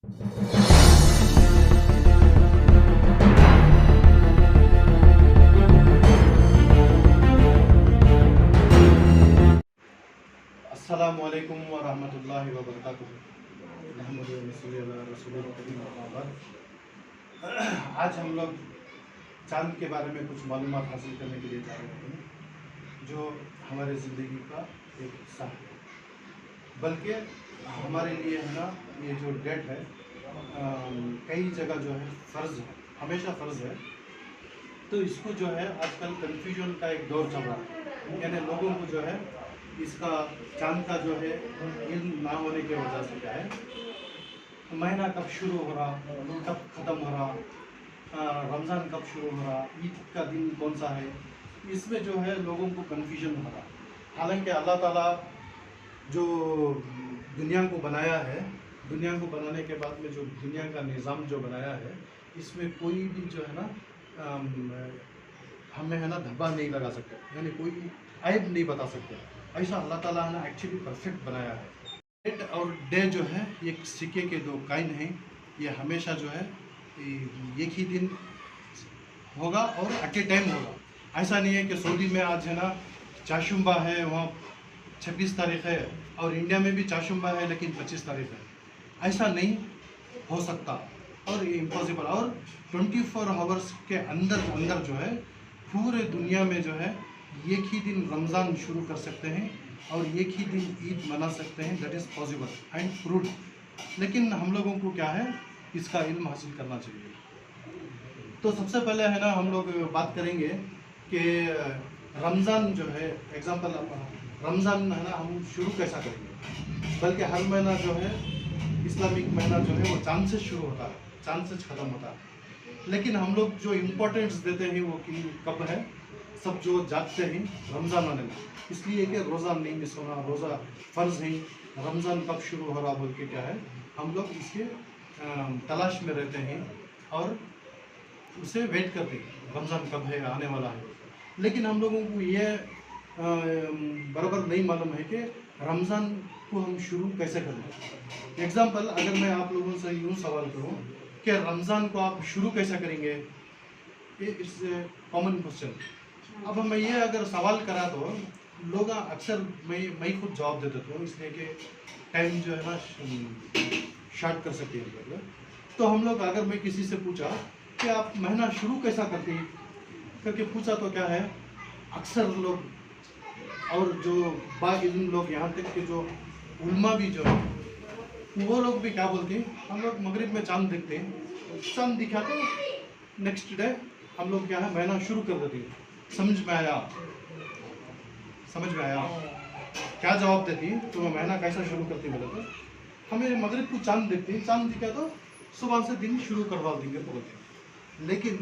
अस्सलामु अलैकुम व रहमतुल्लाहि व बरकातुहू। आज हम लोग चाँद के बारे में कुछ मालूमात हासिल करने के लिए जा रहे हैं, जो हमारे ज़िंदगी का एक हिस्सा है, बल्कि हमारे लिए है ना, ये जो डेट है कई जगह जो है फ़र्ज़ है, हमेशा फ़र्ज़ है। तो इसको जो है आजकल कन्फ्यूजन का एक दौर चल रहा है, यानी लोगों को जो है इसका चाँद का जो है इल्म ना होने की वजह से क्या है, महीना कब शुरू हो रहा, कब ख़त्म हो रहा, रमज़ान कब शुरू हो रहा, ईद का दिन कौन सा है, इसमें जो है लोगों को कन्फ्यूजन हो रहा। हालांकि अल्लाह ताला जो दुनिया को बनाया है, दुनिया को बनाने के बाद में जो दुनिया का निज़ाम जो बनाया है, इसमें कोई भी जो है ना हमें है ना धब्बा नहीं लगा सकते, यानी कोई ऐब नहीं बता सकते। ऐसा अल्लाह ताला ने एक्चुअली परफेक्ट बनाया है। डेट और डे जो है ये सिक्के के दो काइन हैं, ये हमेशा जो है एक ही दिन होगा और एट ए टाइम होगा। ऐसा नहीं है कि सऊदी में आज है ना चाशुम्बा है, वहाँ 26 तारीख है, और इंडिया में भी चाशुम्बा है लेकिन 25 तारीख है। ऐसा नहीं हो सकता और ये इम्पॉसिबल। और 24 आवर्स के अंदर अंदर जो है पूरे दुनिया में जो है एक ही दिन रमज़ान शुरू कर सकते हैं और एक ही दिन ईद मना सकते हैं। That is possible and proved. लेकिन हम लोगों को क्या है, इसका इल्म हासिल करना चाहिए। तो सबसे पहले है ना हम लोग बात करेंगे कि रमज़ान जो है, एग्जांपल रमज़ान है ना हम शुरू कैसा करेंगे। बल्कि हर महीना जो है इस्लामिक महीना जो है वो चांद से शुरू होता है, चांद से ख़त्म होता है। लेकिन हम लोग जो इम्पोर्टेंस देते हैं वो कब है, सब जो जागते हैं रमज़ान आने में, इसलिए कि रोज़ा नहीं मिस होना, रोज़ा फ़र्ज़ है। रमज़ान कब शुरू हो रहा बोल के क्या है, हम लोग इसके तलाश में रहते हैं और उसे वेट करते हैं, रमज़ान कब है, आने वाला है। लेकिन हम लोगों को ये बराबर नहीं मालूम है कि रमज़ान को हम शुरू कैसे करें। एग्ज़ाम्पल अगर मैं आप लोगों से यूँ सवाल करूँ कि रमज़ान को आप शुरू कैसे करेंगे, ये इट्स कॉमन क्वेश्चन। अब मैं ये अगर सवाल करा तो लोग अक्सर मैं खुद जवाब दे देता हूँ, इसलिए कि टाइम जो है ना शार्ट कर सकते हैं। तो हम लोग अगर मैं किसी से पूछा कि आप महीना शुरू कैसा करते हैं करके पूछा तो क्या है, अक्सर लोग और जो बाइल्म लोग, यहाँ तक कि जो उल्मा भी जो है वो लोग भी क्या बोलते हैं, हम लोग मगरिब में चांद देखते हैं, चांद दिखा तो नेक्स्ट डे हम लोग क्या है महीना शुरू कर देते हैं। समझ में आया, समझ में आया क्या जवाब देती तो मैं महीना कैसा शुरू करती बोले तो हमें मगरिब को चांद देखते हैं, चांद दिखा तो सुबह से दिन शुरू करवा देंगे बोलते हैं। लेकिन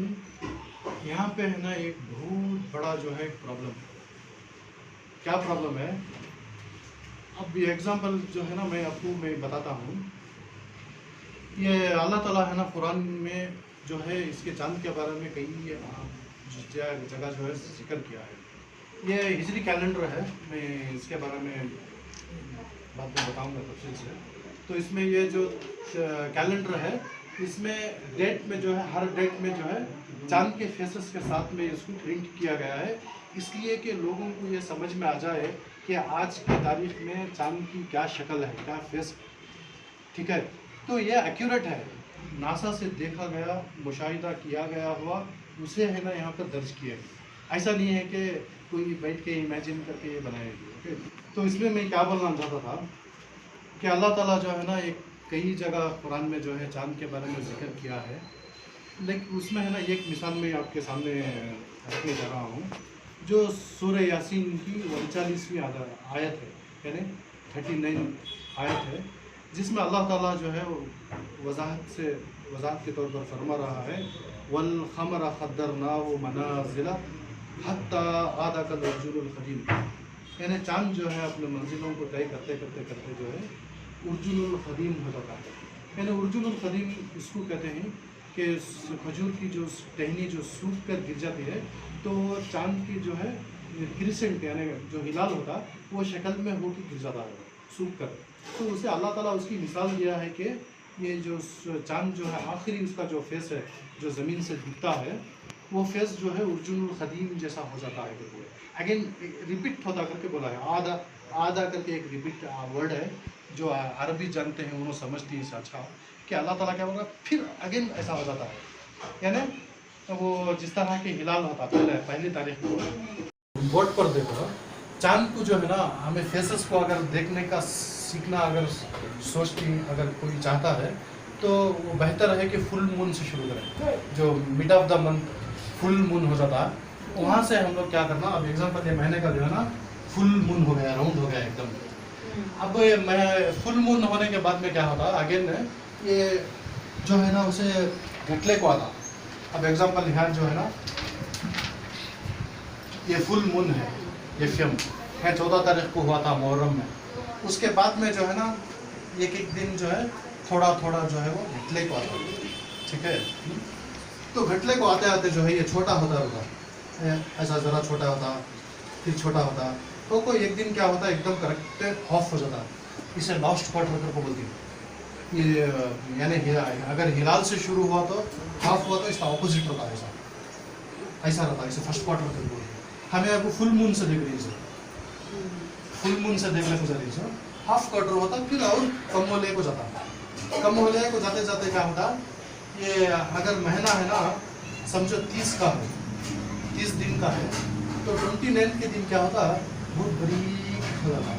यहाँ पे है ना एक बहुत बड़ा जो है प्रॉब्लम। क्या प्रॉब्लम है, अब ये एग्जांपल जो है ना मैं बताता हूँ। ये अल्लाह ताला है ना कुरान में जो है इसके चांद के बारे में कई जगह जो है जिक्र किया है। ये हिजरी कैलेंडर है, मैं इसके बारे में बाद में बताऊँगा तफसील से। तो इसमें ये जो कैलेंडर है इसमें डेट में जो है हर डेट में जो है चांद के फेसेस के साथ में इसको प्रिंट किया गया है, इसलिए कि लोगों को ये समझ में आ जाए कि आज की तारीख में चांद की क्या शक्ल है, क्या फेस। ठीक है, तो ये एक्यूरेट है, नासा से देखा गया, मुशाहिदा किया गया हुआ उसे है ना यहाँ पर दर्ज किया है। ऐसा नहीं है कि कोई बैठ के इमेजिन करके ये बनाएगी। ओके, तो इसमें मैं क्या बोलना चाहता था कि अल्लाह ताला जो है ना एक कई जगह कुरान में जो है चांद के बारे में जिक्र किया है। लेकिन उसमें है ना एक मिसाल मैं आपके सामने रखने जा रहा हूँ, जो सूरह यासीन की 39वीं आयत है, यानी 39 आयत है, जिसमें अल्लाह ताला जो है वजाहत के तौर पर फरमा रहा है, वल क़मर क़द्दरनाहु मनाज़िला हत्ता आदा कल उर्जुनुल क़दीम। यानी चाँद जो है अपने मंजिलों को तय करते करते करते जो है उर्जुनुल क़दीम हो जाता है। यानी उर्जुनुल क़दीम इसको कहते हैं कि खजूर की जो टहनी जो सूख कर गिर जाती है तो चाँद की जो है क्रिसेंट यानी जो हिलाल होता वो शक्ल में होकर गिर जाता है सूख कर। तो उसे अल्लाह ताला उसकी मिसाल दिया है कि ये जो चांद जो है आखिरी उसका जो फेस है जो ज़मीन से दिखता है, वो फेस जो है उर्जुनुल ख़दीम जैसा हो जाता है। अगेन रिपीट होता करके बोला है, आधा आधा करके एक रिपीट वर्ड है जो अरबी जानते हैं उन्होंने समझती है इसे अच्छा कि अल्लाह ताला क्या बोल रहा है, फिर अगेन ऐसा हो जाता है। यानी वो जिस तरह के हिलाल होता पहली तारीख को बोर्ड पर देखो चांद को जो है ना, हमें फेसेस को अगर देखने का सीखना अगर सोचती अगर कोई चाहता है तो वो बेहतर है कि फुल मून से शुरू करें। जो mid of the month full moon हो जाता है, वहाँ से हम लोग क्या करना। अब एग्जाम्पल ये महीने का जो है ना फुल मून हो गया, राउंड हो गया एकदम। अब मैं फुल मून होने के बाद में क्या होता है, अगेन ये जो है ना उसे घटले को आता। अब एग्जाम्पल यहाँ जो है ना ये फुल मून है, ये फिल्म है 14 तारीख को हुआ था मुहर्रम में। उसके बाद में जो है ना एक एक दिन जो है थोड़ा थोड़ा जो है वो घटले को आता, ठीक है। तो घटले को आते आते जो है ये छोटा होता होगा, ऐसा ज़रा छोटा होता फिर छोटा होता, तो कोई एक दिन क्या होता एकदम करेक्ट ऑफ हो जाता। इसे लास्ट क्वार्टर को बोलती है। ये यानी अगर हिलाल से शुरू हुआ तो हाफ हुआ तो इसका ऑपोजिट होता है, ऐसा रहता है। इसे फर्स्ट क्वार्टर तक बोलते हैं। हमें आपको फुल मून से देख रही है, फुल मून से देखने को जा रही है, हाफ क्वार्टर होता फिर और कम होने को जाता। कम होने को जाते जाते क्या होता, ये अगर महीना है ना समझो 30 का है, 30 दिन का है, तो 29 के दिन क्या होता बहुत बारीक हो जाता,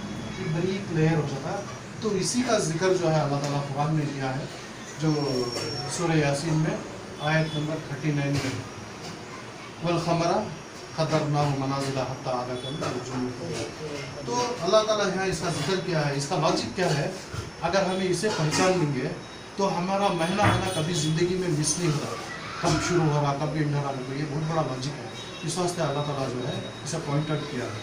बारीक लेयर हो जाता। तो इसी का जिक्र जो है अल्लाह ताला कुरान में किया है, जो सूरह यासीन में आयत नंबर 39 में, वल क़मरा क़द्दरनाहु मनाज़िला हत्ता आदा कल। तो अल्लाह ताला यहाँ इसका जिक्र किया है। इसका लॉजिक क्या है, अगर हमें इसे पहचान लेंगे तो हमारा महीना है ना कभी ज़िंदगी में मिस नहीं होता, कब शुरू हो रहा कब एंड हो रहा। तो ये बहुत बड़ा लॉजिक है, इस वास्ते अल्लाह ताला जो है इसे पॉइंट आउट किया है।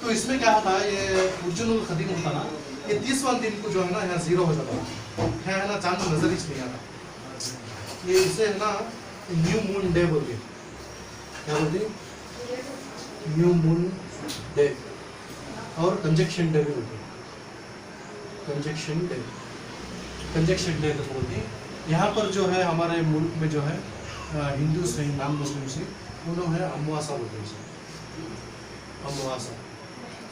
तो इसमें क्या होता है, ये उर्जुनुल ख़दीम होता ना, ये 30वां दिन को जो है ना यहाँ 0 हो जाता है ना, चांद नजर ही नहीं आता। ये इसे है ना न्यू मून डे बोलते हैं। क्या बोलते हैं? न्यू मून डे और कंजक्शन डे भी बोलते हैं। कंजक्शन डे, कंजक्शन डे तो बोलते हैं। यहाँ पर जो है हमारे मुल्क में जो है हिंदू से नॉन मुस्लिम से उन्होंने अमावस्या बोलते हैं, अमावस्या।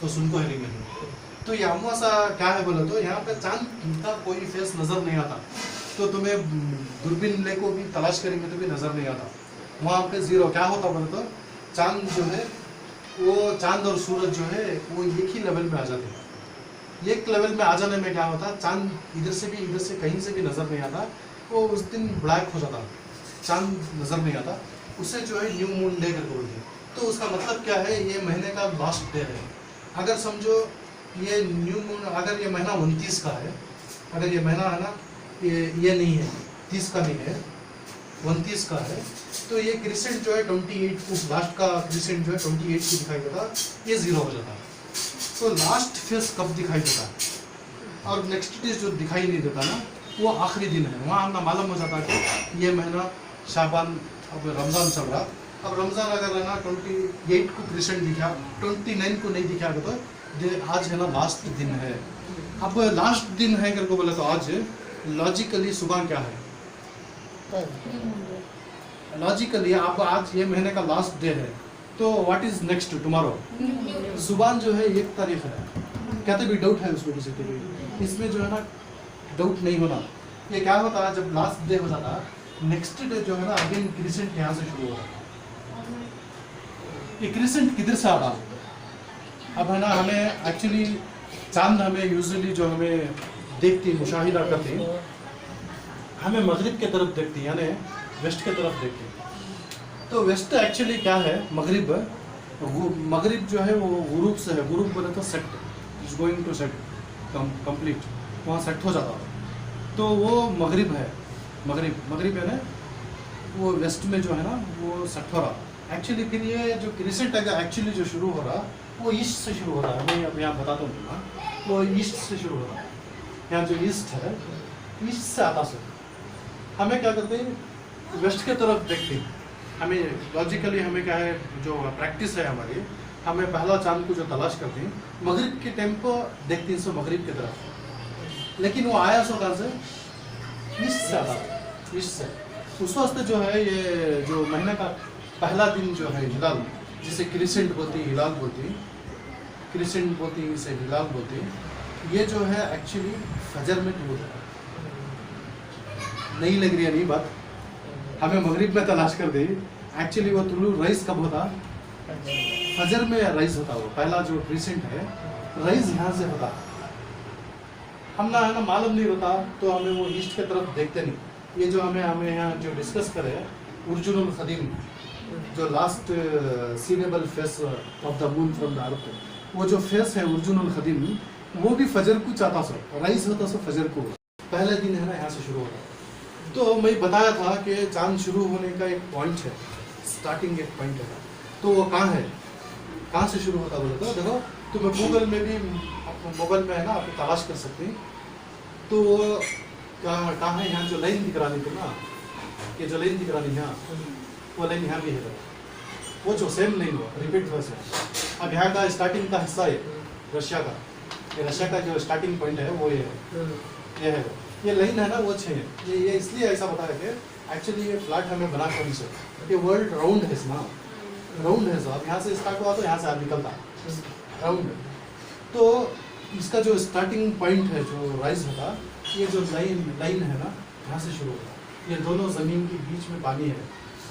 तो सुनको है नहीं। तो ये अमावस्या क्या है बोले तो यहाँ पे चांद का कोई फेस नज़र नहीं आता। तो तुम्हें दूरबीन ले को भी तलाश करेंगे तो भी नज़र नहीं आता। वहाँ पे 0 क्या होता बोले तो चांद जो है वो चांद और सूरज जो है वो एक ही लेवल में आ जाते हैं। एक लेवल में आ जाने में क्या होता, चांद इधर से भी इधर से कहीं से भी नज़र नहीं आता, वो उस दिन ब्लैक हो जाता, चांद नज़र नहीं आता। उसे जो है न्यू मून डे करके बोलते हैं। तो उसका मतलब क्या है, ये महीने का लास्ट डे है। अगर समझो ये न्यू मून, अगर ये महीना 29 का है, अगर ये महीना है ना ये नहीं है 30 का नहीं है 29 का है, तो ये क्रिसेंट जो है 28, उस लास्ट का क्रिसेंट जो है 28 को दिखाई देता, ये 0 हो जाता है। तो लास्ट फेस कब दिखाई देता है और नेक्स्ट डे जो दिखाई नहीं देता ना वो आखिरी दिन है। वहाँ हमें मालूम हो जाता है कि ये महीना शाबान, अब रमज़ान चल रहा। अब रमज़ान अगर है ना 28 को क्रिसेंट दिखा, 29 को नहीं दिखा तो आज है ना लास्ट दिन है। अब लास्ट दिन है करके बोले तो आज लॉजिकली सुबह क्या है, लॉजिकली अब आज ये महीने का लास्ट डे है, तो व्हाट इज नेक्स्ट टुमारो, सुबह जो है 1 तारीख है। कहते भी डाउट है उसमें किसी के लिए, इसमें जो है ना डाउट नहीं होना। ये क्या होता है, जब लास्ट डे हो जाता नेक्स्ट डे जो है ना अगेन क्रिसेंट यहाँ से शुरू होता। ये क्रिसेंट किधर से आता, अब है ना हमें एक्चुअली चांद हमें यूजुअली जो हमें देखती मुशाहिदा करती, हमें मगरिब के तरफ देखती, यानी वेस्ट के तरफ देखती। तो वेस्ट एक्चुअली क्या है, मगरिब, मगरिब जो है वो गुरूब से है। गुरूब बोले तो set, is going to set complete, वहाँ सेट हो जाता है, तो वो मगरिब है। मगरिब है ना वो वेस्ट में जो है ना वो सेट हो रहा एक्चुअली। फिर ये जो क्रिसेंट है एक्चुअली जो शुरू हो रहा वो ईस्ट से शुरू हो रहा है। मैं अब यहाँ बताता हूँ ना, वो ईस्ट से शुरू हो रहा है। यहाँ जो ईस्ट है, ईस्ट से आता से हमें क्या करते हैं, वेस्ट के तरफ देखते हैं। हमें लॉजिकली हमें क्या है, जो प्रैक्टिस है हमारी, हमें पहला चांद को जो तलाश करते हैं मगरिब के टाइम को देखते हैं, सो मगरिब की तरफ। लेकिन वो आया सो कहाँ से, ईस्ट से आता है, ईस्ट से। उस वास्ते जो है ये जो महीने का पहला दिन जो है हिलाल, जिसे क्रिसेंट बोलती है, हिलाल बोलती है, क्रिसेंट बोलती है, इसे हिलाल बोलती है, ये जो है एक्चुअली फजर में टूट है। नहीं लग रही है नहीं बात, हमें मगरिब में तलाश कर दी। एक्चुअली वो तुलू रईस कब होता? फजर में रईस होता। वो पहला जो क्रिसेंट है रईस यहाँ से होता। हम ना है ना मालूम नहीं होता तो हमें वो ईस्ट की तरफ देखते नहीं। ये जो हमें यहाँ जो डिस्कस करे उर्जुनुल खदीम, जो last seeable face of the moon from the earth, वो जो फेस है उर्जुनुल खदीम, वो भी फजर को चाहता सो राइज होता सो फजर को पहले दिन है ना यहाँ से शुरू होता। तो मैं बताया था कि चांद शुरू होने का एक पॉइंट है, स्टार्टिंग एक पॉइंट है, तो वो कहाँ है, कहाँ से शुरू होता बोले तो देखो, तो मैं गूगल में भी मोबाइल में है ना आप तलाश कर सकते हैं। तो कहाँ है, यहाँ जो लाइन दिख रही थी ना, ये जो लाइन दिख रही है वो लाइन यहाँ भी है, वो जो सेम लाइन हो रिपीट हो से। अब यहाँ का स्टार्टिंग का हिस्सा है रशिया का, ये रशिया का जो स्टार्टिंग पॉइंट है वो ये है, ये लाइन है ना वो 6 है। ये इसलिए ऐसा बताया कि एक्चुअली ये फ्लैट हमें बना कौन से, ये वर्ल्ड राउंड है ना, राउंड है। अब यहाँ से स्टार्ट हुआ तो यहाँ से निकलता राउंड। तो इसका जो स्टार्टिंग पॉइंट है जो राइज होता, ये जो लाइन है ना यहाँ से शुरू होता। ये दोनों ज़मीन के बीच में पानी है,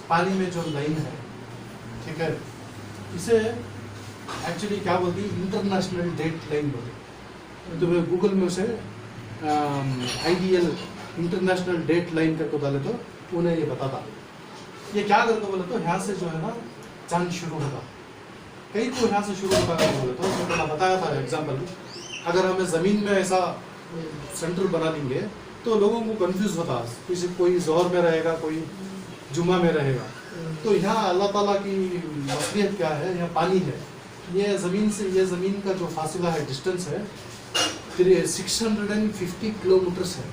पानी में जो लाइन है, ठीक है, इसे एक्चुअली क्या बोलती है, इंटरनेशनल डेट लाइन बोलती। तो मैं गूगल में उसे आइडियल इंटरनेशनल डेट लाइन करके डाले तो उन्हें ये बताता। ये क्या करके बोले तो यहाँ से जो है ना चांद शुरू होगा, कई को यहाँ से शुरू होता है बोले तो मैंने बताया था एग्जाम्पल। अगर हमें ज़मीन में ऐसा सेंटर बना लेंगे तो लोगों को कंफ्यूज होता, किसी कोई ज़ोहर में रहेगा, कोई जुमा में रहेगा। तो यहाँ अल्लाह ताला की मसलियत क्या है, यहाँ पानी है, ये ज़मीन से ये ज़मीन का जो फासला है, डिस्टेंस है, फिर 650 किलोमीटर्स है।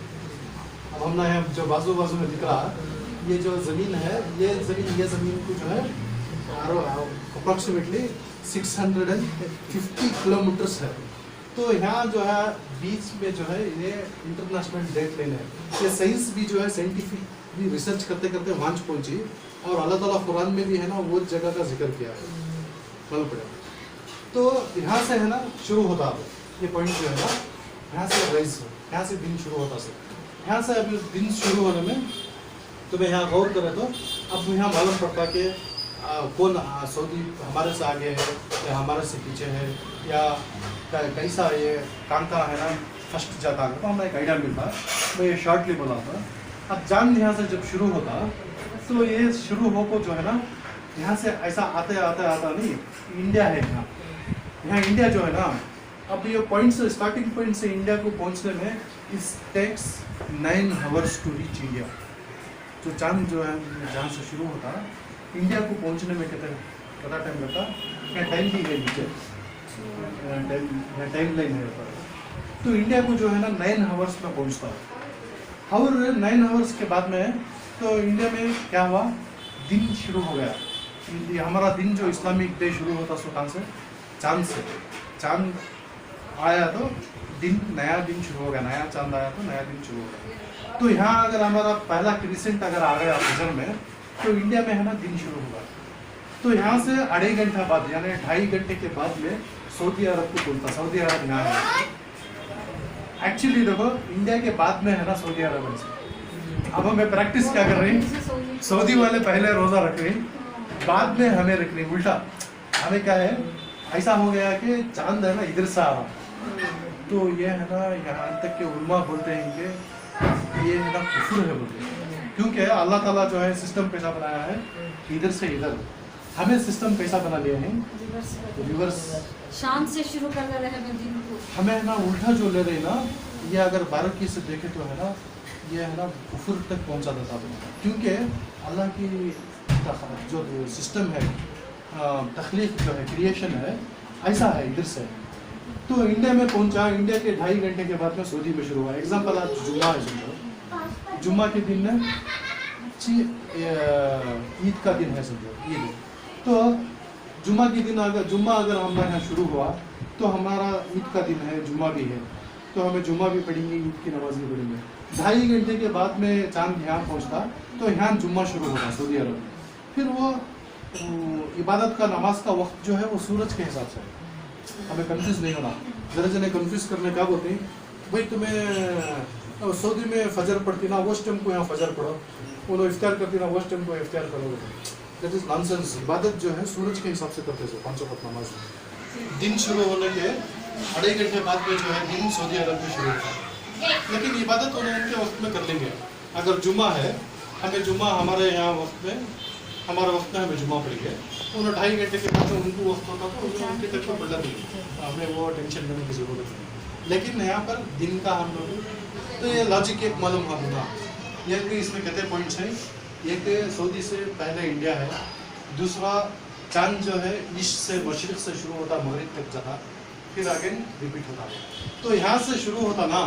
अब हम ना यहाँ जो बाजू में दिख रहा, ये जो ज़मीन है, ये ज़मीन को जो है अप्रॉक्सीमेटली 650 किलोमीटर्स है। तो यहाँ जो है बीच में जो है ये इंटरनेशनल डेट लाइन है। ये साइंस भी जो है साइंटिफिक भी रिसर्च करते करते वहाँ पहुँची, और अल्लाह ताला कुरान में भी है ना वो जगह का जिक्र किया है, मालूम पड़ेगा। तो यहाँ से है ना शुरू होता है ये पॉइंट जो है ना, यहाँ से राइज, यहाँ से दिन शुरू होता है। यहाँ से अभी दिन शुरू होने में तो मैं यहाँ गौर करें तो अब यहाँ मालूम पड़ता कि कौन सऊदी हमारे से आगे है या हमारे से पीछे है, या कैसा ये कांका है ना फर्स्ट जाता है, तो हमें एक आइडिया मिलता। मैं ये शॉर्टली बोला था। अब चांद यहाँ से जब शुरू होता तो ये शुरू हो को जो है ना यहाँ से ऐसा आते नहीं, इंडिया है यहाँ इंडिया जो है ना, अब ये पॉइंट से स्टार्टिंग पॉइंट से इंडिया को पहुँचने में इस takes 9 hours to reach India. जो चांद जो है जहाँ से शुरू होता इंडिया को पहुँचने में कितना टाइम लगता, क्या टाइम की गई नीचे टाइम लाइन है। तो इंडिया को जो है ना 9 आवर्स में पहुँचता है। और 9 आवर्स के बाद में तो इंडिया में क्या हुआ, दिन शुरू हो गया। हमारा दिन जो इस्लामिक डे शुरू होता सो कहाँ से, चांद से। चांद आया तो दिन, नया दिन शुरू हो गया, नया चांद आया तो नया दिन शुरू हो गया। तो यहाँ अगर हमारा पहला क्रिसेंट अगर आ गया फजर में तो इंडिया में है ना दिन शुरू होगा। तो यहाँ से 2.5 घंटा बाद यानी 2.5 घंटे के बाद में सऊदी अरब को बोलता, सऊदी अरब यहाँ है। एक्चुअली देखो इंडिया के बाद में है ना सऊदी अरब है। अब हमें प्रैक्टिस क्या कर रही हैं, सऊदी वाले पहले रोज़ा रख रहे हैं, बाद में हमें रख रही उल्टा। हमें क्या है, ऐसा हो गया कि चांद है ना इधर से आ रहा, तो ये है ना यहाँ तक के उलमा बोलते हैं कि ये है ना कुफर है बोलते हैं, क्योंकि अल्लाह ताला जो है सिस्टम कैसा बनाया है, इधर से इधर। हमें सिस्टम कैसा बना लिया है, रिवर्स, शाम से शुरू कर रहे हैं दिन को, हमें ना उल्टा जो ले रहे ना, ये अगर बारीकी से देखे तो है ना ये है ना कुफर तक पहुंचा देता है। क्योंकि अल्लाह की जो सिस्टम है, तख्लीक जो है, क्रिएशन है, ऐसा है इधर से। तो इंडिया में पहुंचा, इंडिया के 2.5 घंटे के बाद में सऊदी में शुरू हुआ। एग्जाम्पल आज जुम्मा है, समझो जुम्मा के दिन में ईद का दिन है, समझो ईद। तो जुम्मा के दिन अगर हमारे यहाँ शुरू हुआ तो हमारा ईद का दिन है, जुम्मा भी है, तो हमें जुम्मा भी पढ़ेंगे, ईद की नमाज भी पढ़ेंगे। 2.5 घंटे के बाद में चांद यहाँ पहुँचता तो यहाँ जुम्मा शुरू होता सऊदी अरब में। फिर वो इबादत का नमाज का वक्त जो है वो सूरज के हिसाब से है। हमें कंफ्यूज नहीं होना। जरा जने कंफ्यूज करने का बोलते हैं भाई तुम्हें सऊदी में फजर पढ़ती ना वो टाइम को यहाँ फजर पढ़ो, वो लोग इफ्तार करती ना वो टाइम को इफ्तार करो। That is nonsense. इबादत जो है सूरज के हिसाब से करते हैं पाँचों वक्त नमाज। दिन शुरू होने के 2.5 घंटे बाद में जो है दिन सऊदी अरब में शुरू होता है, लेकिन इबादत उनके वक्त में कर लेंगे। अगर जुम्मा है, हमें जुम्मा हमारे यहाँ वक्त में, हमारे वक्त में हमें जुम्मा पड़ेंगे, उन्हें 2.5 घंटे के बाद में उनको वक्त होता तो उनके तक को बढ़ा देंगे, हमें वो टेंशन लेने की ज़रूरत नहीं। लेकिन यहाँ पर दिन का हम लोग तो ये लॉजिक एक मालूम होगा। ये कि इसमें कितने पॉइंट्स हैं। एक सऊदी से पहले इंडिया है, दूसरा चांद जो है ईस्ट से मशरिक से शुरू होता मगरिब तक जाता, फिर अगेन रिपीट होता। तो यहाँ से शुरू होता ना,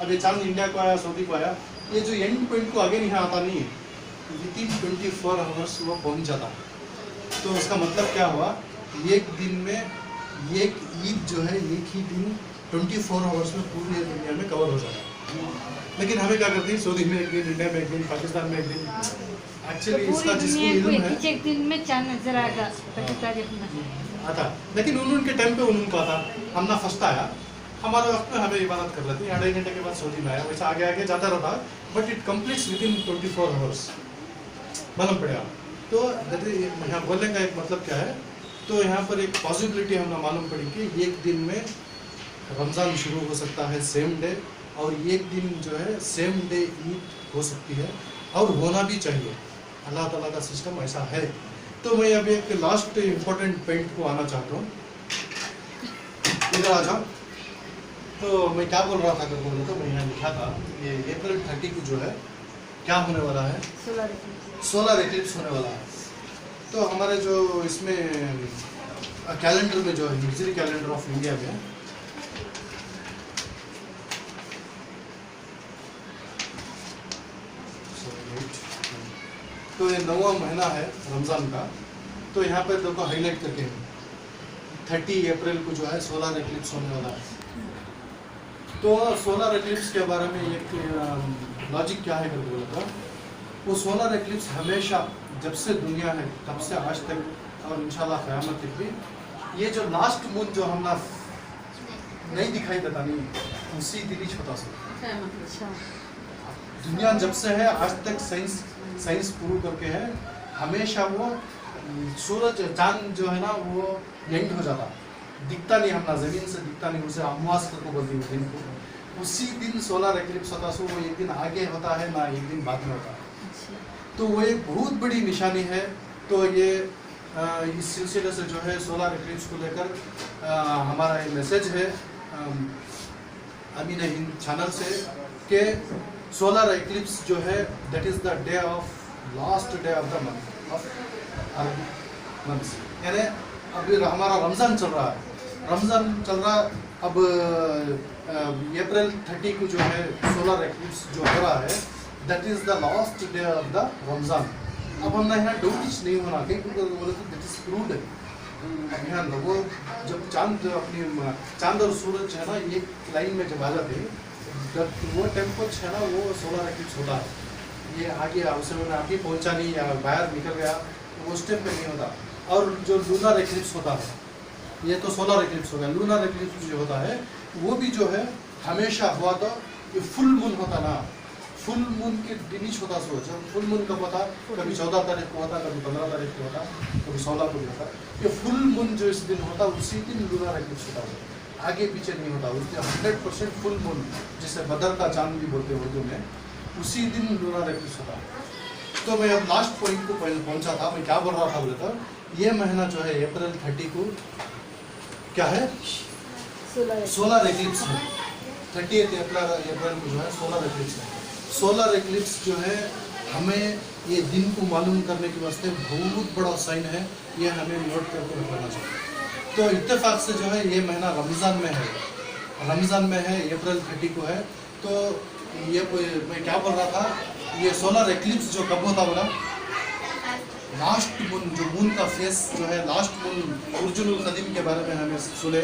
अब ये चांद इंडिया को आया, सऊदी को आया, ये जो एंड पॉइंट को अगेन यहाँ आता नहीं है, विदिन 24 आवर्स वो पहुँच जाता। तो उसका मतलब क्या हुआ, एक दिन में एक ईद जो है एक ही दिन 24 आवर्स में पूरी दुनिया में कवर हो जाता। लेकिन हमें क्या करती है, सऊदी में एक दिन, इंडिया में एक दिन, पाकिस्तान में एक दिन। एक्चुअली इसका जिसको इल्म है एक दिन में चांद नजर आएगा आता, लेकिन उनके टाइम पे उनको आता। हम ना फर्स्ट आया, हमारे वक्त में हमें इबादत कर लेते हैं। 2.5 घंटे के बाद सऊदी में आया, वैसे आगे आगे जाता रहता, but it completes within 24 hours मालूम पड़ेगा। तो यहाँ बोलने का एक मतलब क्या है, तो यहाँ पर एक पॉसिबिलिटी हमें मालूम पड़ी कि एक दिन में रमज़ान शुरू हो सकता है सेम डे, और एक दिन जो है सेम डे ईद हो सकती है, और होना भी चाहिए। अल्लाह ताला का सिस्टम ऐसा है। तो मैं अभी एक लास्ट इम्पोर्टेंट पॉइंट को आना चाहता हूँ। इधर आ जाओ। तो मैं क्या बोल रहा था, अगर बोले तो मैं यहाँ लिखा था, ये अप्रैल 30 को जो है क्या होने वाला है, सोलर एक्लिप्स होने वाला है। तो हमारे जो इसमें कैलेंडर में जो है हिजरी कैलेंडर ऑफ इंडिया में तो ये 9वां महीना है रमज़ान का। तो यहाँ पर देखो हाईलाइट करके 30 अप्रैल को जो है सोलर एक्लिप्स होने वाला है। तो सोलर एक्लिप्स के बारे में एक लॉजिक क्या है करके बोला था, वो सोलर एक्लिप्स हमेशा जब से दुनिया है तब से आज तक, और इंशाल्लाह क़यामत तक भी, ये जो लास्ट मून जो हमने नहीं दिखाई देता नहीं, उसी दिन ही छोटा सा दुनिया जब से है आज तक साइंस प्रूव करके है, हमेशा वो सूरज चांद जो है ना वो एंड हो जाता, दिखता नहीं, हमला ज़मीन से दिखता नहीं, उसे अमावस को बोलती है दिन को। उसी दिन सोलर एक्लिप्स होता, सो वो एक दिन आगे होता है ना एक दिन बाद में होता है। तो वो एक बहुत बड़ी निशानी है। तो ये इस सिलसिले से जो है सोलर एक्लिप्स को लेकर हमारा एक मैसेज है अमीन हिंद चैनल से कि सोलर एक्लिप्स जो है that is the day of last day of the month of month, यानी अभी हमारा रमज़ान चल रहा है, रमज़ान चल रहा। अब अप्रैल 30 को जो है सोलर एक्लिप्स जो हो रहा है, that is the last day of the Ramzan. अब हमने यहाँ डाउट नहीं होना, कहीं बोले तो दैट इज प्रूव्ड है। अब यहाँ लोगों जब चांद अपनी चांद और सूरज है ना एक लाइन में जब आ जाते हैं, जब वो टेम्पल है ना वो सोलर एक्लिप्स होता है। ये आगे उसे मैंने आगे पहुँचा नहीं या बाहर निकल गया, वो उस टाइम पे नहीं होता। और जो लूनर एक्लिप्स होता है, ये तो सोलर एक्लिप्स हो गया, लूनर एक्लिप्स जो होता है वो भी जो है हमेशा हुआ। तो ये फुल मून होता ना, फुल मून के दिन ही होता सोच, फुल मून कब होता, कभी 14 तारीख को होता, कभी 15 तारीख को होता, कभी 16 को होता। ये फुल मून जो इस दिन होता उसी दिन लूनर एक्लिप्स होता है, आगे पीछे नहीं होता। उसके 100% फुल मून जिसे बदर का चांद भी बोलते हैं उर्दू में, उसी दिन लूनर एक्लिप्स होता है। तो मैं अब लास्ट पॉइंट को पहुंचा था, मैं क्या बोल रहा था बोले तो ये महीना जो है अप्रैल 30 को क्या है सोलर एक्लिप्स है। 30 अप्रैल को जो है सोलर एक्लिप्स है। सोलर एक्लिप्स जो है हमें ये दिन को मालूम करने के वास्ते बहुत बड़ा साइन है, ये हमें नोट करके रखना चाहिए। तो इत्तेफाक से जो है ये महीना रमज़ान में है, रमज़ान में है, अप्रैल 30 को है। तो ये मैं क्या बोल रहा था, ये सोलर एक्लिप्स जो कब होता बोला, लास्ट मून जो मून का फेस जो है लास्ट मून उर्जुल कदीम के बारे में हमें सुने,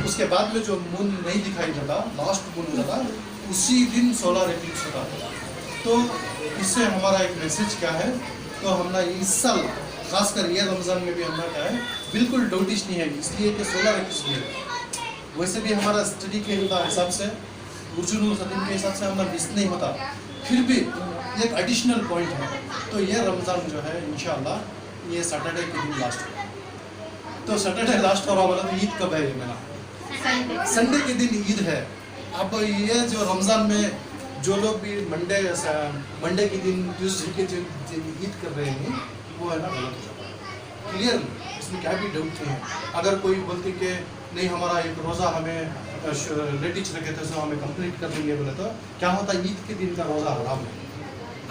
उसके बाद में जो मून नहीं दिखाई देता लास्ट मून हो जाता, उसी दिन सोलर एक्लिप्स होता है। तो इससे हमारा एक मैसेज क्या है, तो हमने इस साल खासकर ये रमज़ान में भी हमने क्या है बिल्कुल डाउटिश नहीं है, इसलिए कि सोलर एक्लिप्स नहीं है। वैसे भी हमारा स्टडी के हिसाब से उर्जुनुल ख़तीम के हिसाब से हमारा मिस नहीं होता, फिर भी एक एडिशनल पॉइंट है। तो ये रमज़ान जो है इंशाअल्लाह ये सैटरडे के दिन लास्ट होगा। तो सैटरडे लास्ट हो रहा बोला तो ईद कब है ये मेरा संडे के दिन ईद है। अब ये जो रमज़ान में जो लोग भी मंडे के दिन ट्यूसडे के दिन ईद कर रहे हैं वो है ना गलत हो जाता है। क्लियर, इसमें क्या भी डाउट नहीं है। अगर कोई बोलते कि नहीं हमारा एक रोज़ा हमें लेटिच रखे थे सो हमें कंप्लीट कर लेंगे बोले तो क्या होता है, ईद के दिन का रोज़ा हराम है।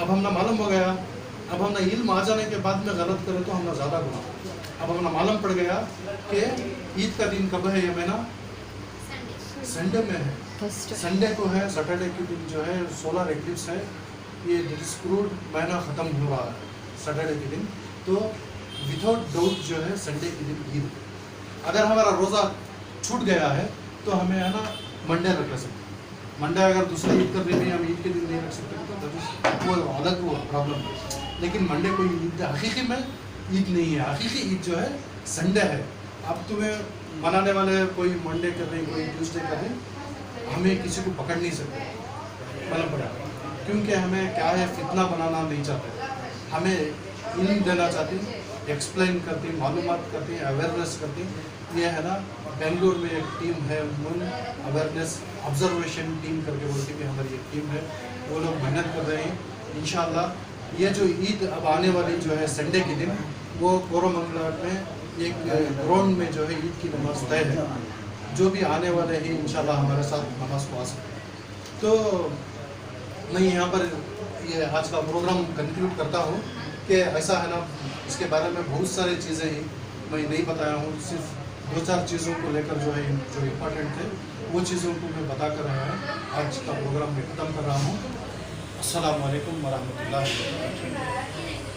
अब हमने मालूम हो गया, अब हमने इल्म आ जाने के बाद में गलत करें तो हमने ज़्यादा गुनाह। अब हमें मालूम पड़ गया कि ईद का दिन कब है, ये महीना संडे में है, संडे को है। सैटरडे के दिन जो है सोलर एक्लिप्स है, ये डिस्क्रूड महीना ख़त्म हो रहा है सैटरडे के दिन। तो विदाउट डाउट जो है संडे के दिन ईद। अगर हमारा रोज़ा छूट गया है तो हमें है ना मंडे रख सकते। मंडे अगर दूसरे ईद कर रहे हैं हम ईद के दिन नहीं रख सकते तो वो अलग वो प्रॉब्लम है। लेकिन मंडे कोई ईद हकीकी में ईद नहीं है, हकीकी ईद जो है संडे है। अब तुम्हें मनाने वाले कोई मंडे कर रहे हैं, कोई ट्यूसडे कर रहे हैं, हमें किसी को पकड़ नहीं सकते मतलब पड़ा, क्योंकि हमें क्या है फितना बनाना नहीं चाहते, हमें इल्म देना चाहते हैं, एक्सप्लेन करते हैं, मालूमात करते हैं, अवेयरनेस करते हैं। ये है ना बेंगलोर में एक टीम है मून अवेयरनेस ऑब्जर्वेशन टीम करके बोलती है, हमारी एक टीम है, वो लोग मेहनत कर रहे हैं। इंशाअल्लाह ये जो ईद अब आने वाली जो है संडे के दिन वो कोरोमंगला में एक ग्राउंड में जो है ईद की नमाज तय है। जो भी आने वाले हैं इंशाल्लाह हमारे साथ नमाज को आ सकते। तो मैं यहाँ पर ये आज का प्रोग्राम कंक्लूड करता हूँ कि ऐसा है ना, इसके बारे में बहुत सारी चीज़ें हैं मैं नहीं बताया हूँ, सिर्फ 2-4 चीज़ों को लेकर जो है जो इम्पोर्टेंट थे वो चीज़ों को मैं बता कर रहा है। आज का प्रोग्राम मैं ख़त्म कर रहा हूँ। अस्सलामु अलैकुम वरहमतुल्लाहि व बरकातुहू।